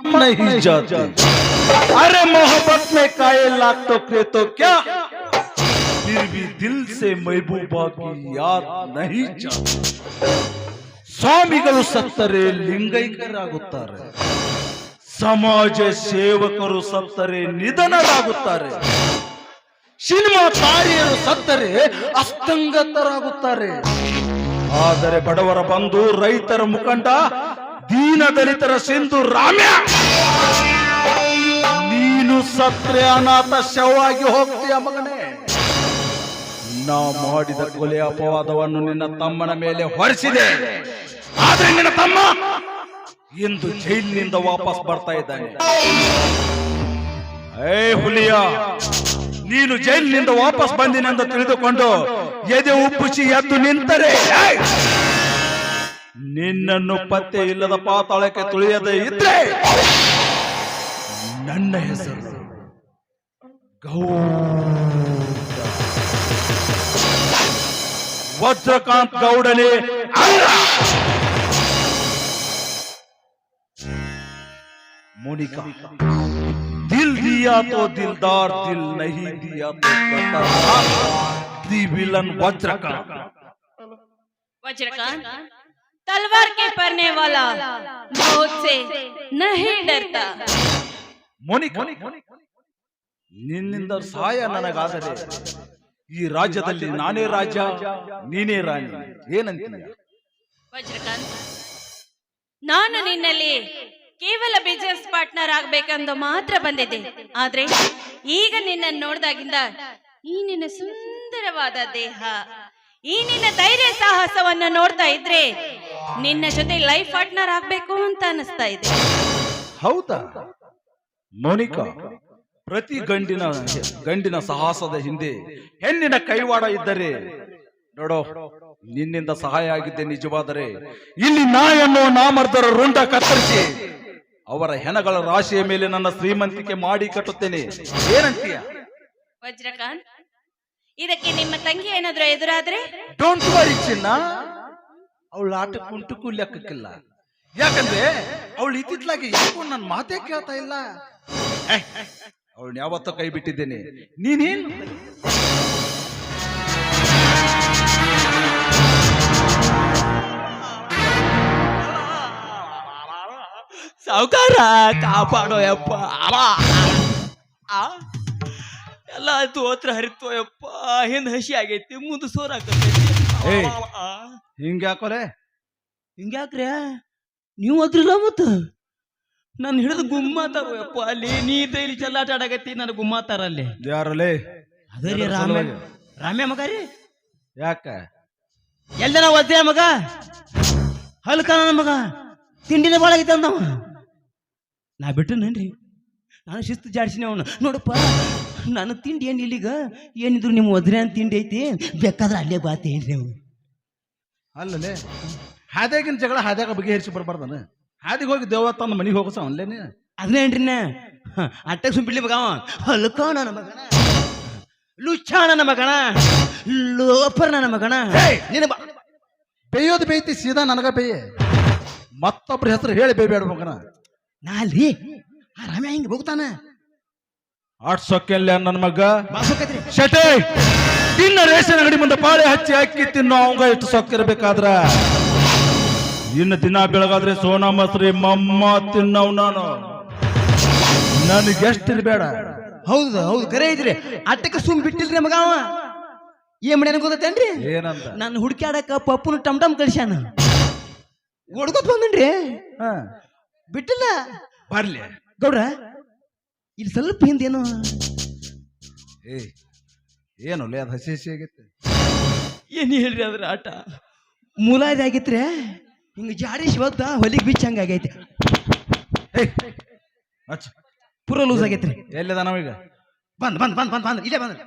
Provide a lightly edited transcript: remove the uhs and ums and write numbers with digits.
नहीं जाते। अरे मोहब्बत में कायल लाख टोकरे तो क्या, फिर भी दिल से महबूबा की याद नहीं जाती। ಸ್ವಾಮಿಗಳು ಸತ್ತರೆ ಲಿಂಗೈಕ್ಯರಾಗುತ್ತಾರೆ, ಸಮಾಜ ಸೇವಕರು ಸತ್ತರೆ ನಿಧನರಾಗುತ್ತಾರೆ, ಸಿನಿಮಾ ತಾರೆಯರು ಸತ್ತರೆ ಅಸ್ತಂಗತರಾಗುತ್ತಾರೆ. ಆದರೆ ಬಡವರ ಬಂಧು, ರೈತರ ಮುಖಂಡ, ದೀನ ದಲಿತರ ಸಿಂಧು ರಾಮ್ಯ, ನೀನು ಸತ್ರೆ ಅನಾಥ ಶವವಾಗಿ ಹೋಗ್ತೀಯ ಮಗನೇ. ನಾ ಮಾಡಿದ ಕೊಲೆ ಅಪವಾದವನ್ನು ನಿನ್ನ ತಮ್ಮನ ಮೇಲೆ ಹೊರಿಸಿದೆ. ಆದ್ರೆ ನಿನ್ನ ತಮ್ಮ ಇಂದು ಜೈಲಿನಿಂದ ವಾಪಸ್ ಬರ್ತಾ ಇದ್ದಾನೆ. ಏ ಹುಲಿಯ, ನೀನು ಜೈಲಿನಿಂದ ವಾಪಸ್ ಬಂದಿನೆಂದು ತಿಳಿದುಕೊಂಡು ಎದೆ ಉಪ್ಪುಚಿ ಎದ್ದು ನಿಂತರೆ ನಿನ್ನನ್ನು ಪತ್ತೆ ಇಲ್ಲದ ಪಾತಾಳಕ್ಕೆ ತುಳಿಯದೆ ಇದ್ರೆ ನನ್ನ ಹೆಸರು ವಜ್ರಕಾಂತ್ ಗೌಡನೇ ಅಲ್ಲ. मोनिका, दिल दिया तो दिलदार, दिल नहीं दिया तो खतरनाक, दी विलन वज्रकांत। वज्रकांत तलवार के परने वाला मौत से नहीं डरता. मोनिका, ನಿನ್ನಿಂದ ಸಹಾಯ ನನಗಾದರೆ ಈ ರಾಜ್ಯದಲ್ಲಿ ನಾನೇ ರಾಜ, ನೀನೇ ರಾಣಿ. ಏನಂತೀಯ? ವಜ್ರಕಾಂತ್, ನಾನು ನಿನ್ನಲ್ಲಿ ಕೇವಲ ಬಿಸಿನೆಸ್ ಪಾರ್ಟ್ನರ್ ಆಗ್ಬೇಕಂದು ಮಾತ್ರ ಬಂದಿದ್ದೆ. ಆದ್ರೆ ಈಗ ನಿನ್ನ ನೋಡಿದಾಗಿಂದ ಈ ನಿನ್ನ ಸುಂದರವಾದ ದೇಹ, ಈ ನಿನ್ನ ಧೈರ್ಯ ಸಾಹಸವನ್ನು ನೋಡ್ತಾ ಇದ್ರೆ ನಿನ್ನ ಜೊತೆ ಲೈಫ್ ಪಾರ್ಟ್ನರ್ ಆಗ್ಬೇಕು ಅಂತ ಅನಿಸ್ತಾ ಇದೆ. ಹೌದಾ ಮೋನಿಕಾ? ಪ್ರತಿ ಗಂಡಿನ ಸಾಹಸದ ಹಿಂದೆ ಹೆಣ್ಣಿನ ಕೈವಾಡ ಇದ್ದರೆ ನೋಡೋ, ನಿನ್ನಿಂದ ಸಹಾಯ ಆಗಿದ್ದೆ ನಿಜವಾದರೆ ಇಲ್ಲಿ ನಾಯನ್ನು ನಾಮರ್ದರ ರುಂಡ ಕತ್ತರಿಸಿ ಅವರ ಹೆಣಗಳ ರಾಶಿಯ ಮೇಲೆ ನನ್ನ ಶ್ರೀಮಂತಿಕೆ ಮಾಡಿ ಕಟ್ಟುತ್ತೇನೆ. ಏನಂತೀಯ? ವಜ್ರಕಾಂತ್, ಇದಕ್ಕೆ ನಿಮ್ಮ ತಂಗಿ ಏನಾದ್ರೂ ಎದುರಾದ್ರೆ? ಡೋಂಟ್ ವರಿ ಚಿನ್ನ, ಅವಳ ಆಟ ಕುಂಟುಕು ಲೆಕ್ಕಕ್ಕಿಲ್ಲ. ಯಾಕಂದ್ರೆ ಅವಳು ಇತ್ತಿತ್ಲಾಗಿ ಯಾಕೋ ನನ್ನ ಮಾತೇ ಕೇಳ್ತಾ ಇಲ್ಲ. ಅವಳನ್ನ ಯಾವತ್ತೂ ಕೈ ಬಿಟ್ಟಿದ್ದೇನೆ. ನೀನೇನು ಸಾವುಕಾರ ಕಾಪಾಡೋ ಯಪ್ಪ. ಎಲ್ಲ ತೋತ್ರ ಹರಿತೋ ಯಪ್ಪ. ಹಿಂದ್ ಹಸಿ ಆಗೈತಿ, ಮುಂದೆ ಸೋರಾಕತೈತಿ. ಹಿಂಗ್ಯಾಕೋಲೆ? ಹಿಂಗ್ಯಾಕ್ರೆ ನೀವು ಅದ್ರಲ್ಲ ಮತ್ತ ನಾನು ಹಿಡಿದು ಗುಮ್ಮಾತಾರೋ ಯಪ್ಪ. ಅಲ್ಲಿ ನೀ ಇಲ್ಲಿ ಚೆಲ್ಲಾಟ ಆಡಾಕತ್ತಿ, ನಾನು ಗುಮ್ಮಾತಾರ ಅಲ್ಲಿ. ಯಾರಲ್ಲೇ? ಅದೇ ರೀ ರಾಮ್ಯ ಮಗ ರೀ. ಯಾಕ? ಎಲ್ಲನ ಒದ್ದೆ ಮಗ, ಹಲ್ಕ ನನ್ನ ಮಗ, ತಿಂಡಿನ ಬಾಳ ಐತ ಅಂದವ. ನಾ ಬಿಟ್ಟನೇನ್ರಿ, ನಾನು ಶಿಸ್ತು ಜಾಡ್ಸಿನಿ ಅವನು. ನೋಡಪ್ಪ, ನಾನು ತಿಂಡಿ ಏನ್ ಇಲ್ಲಿಗ ಏನಿದ್ರು ನಿಮ್ಮ ಒದ್ರೆ ಅಂತ ತಿಂಡಿ ಐತಿ, ಬೇಕಾದ್ರೆ ಅಲ್ಲೇ ಬಾತೇನ್ರಿ ಅವನು. ಅಲ್ಲೇ ಹಾದ್ಯಾಗಿನ ಜಗಳ ಹಾದ್ಯಾಗ ಬಗೆಹರಿಸಿ ಬರ್ಬಾರ್ದನ. ಹಾದಿಗೆ ಹೋಗಿ ದೇವ ತಂದ ಮನೆಗೆ ಹೋಗಸ ಅನ್ಲೇನೆ. ಅದನ್ನೇನ್ರಿ ಅಟ್ಟೆ ಸುಂಪಿಡ್ಲಿ ಮಗ ಅವ. ಹಲ್ಕ ನನ್ನ ಮಗನ, ಲುಚ್ಚ ನನ್ನ ಮಗನ, ಲೋಫರ್ ನನ್ನ ಮಗನ. ನಿನ್ನ ಬೇಯೋದು ಬೇಯ್ತಿ, ಸೀದಾ ನನಗ ಬೇಯೆ. ಮತ್ತೊಬ್ರ ಹೆಸರು ಹೇಳಿ ಬೇಬೇಡ ಮಗನ. ನಾಲ್ರಿ ಆ ರಾಮ್ಯ ಹಿಂಗ ಹೋಗ್ತಾನ ಆಡ್ಸೋಕೆಲ್ಲ ನನ್ನ ಮಗ ಶಟೆ. ತಿನ್ನ ರೇಷನ್ ಅಂಗಡಿ ಮುಂದೆ ಪಾಳೆ ಹಚ್ಚಿ ಅಕ್ಕಿ ತಿನ್ನೋ ಅವಂಗ ಎಷ್ಟು ಸೊಕ್ಕಿರ್ಬೇಕಾದ್ರ ಇನ್ನು ದಿನ ಬೆಳಗಾದ್ರೆ ಸೋನಾ ಮಸ್ರಿ ಮಮ್ಮ ತಿನ್ನವ್ ನಾನು. ನನಗೆಷ್ಟಿರ್ಬೇಡ. ಹೌದು ಹೌದು ಕರೆ ಐತ್ರಿ. ಅಟ್ಟಕ್ಕೆ ಸುಮ್ ಬಿಟ್ಟಿಲ್ರಿ ಮಗ ಅವ. ಏನ್ ಮಾಡ್ಯಾನ ಗೊತ್ತೇನ್ರಿ? ಏನಂತ? ನಾನು ಹುಡುಕ್ಯಾಡಕ ಪಪ್ಪನ ಟಮ್ ಟಮ್ ಕಳ್ಸ್ಯಾನ. ಓಡ್ಕೊತ್ ಬಂದನ್ರಿ, ಬಿಟ್ಟಿಲ್ಲ. ಬರ್ಲಿ ಗೌಡ್ರ, ಇಲ್ಲಿ ಸ್ವಲ್ಪ ಹಿಂದೇನು ಏನು ಲೇ? ಅದು ಹಸಿ ಹಸಿ ಆಗೈತೆ. ಏನ್ ಹೇಳ್ರಿ ಅದ್ರ ಆಟ ಮೂಲಾದಿ ಆಗಿತ್ರೆ ಹಿಂಗ ಜಾಡಿ ಶಿವತ್ತ ಹೊಲಿಗೆ ಬಿಚ್ಚ ಹಂಗ ಆಗೈತಿ. ಪೂರ ಲೂಸ್ ಆಗೈತ್ರಿ. ಎಲ್ಲಿದ ನಾವೀಗ? ಬಂದ್ ಬಂದ್ ಬಂದ್ ಬಂದ್ ಬಂದ್ ಇಲ್ಲೇ ಬಂದ್ರಿ.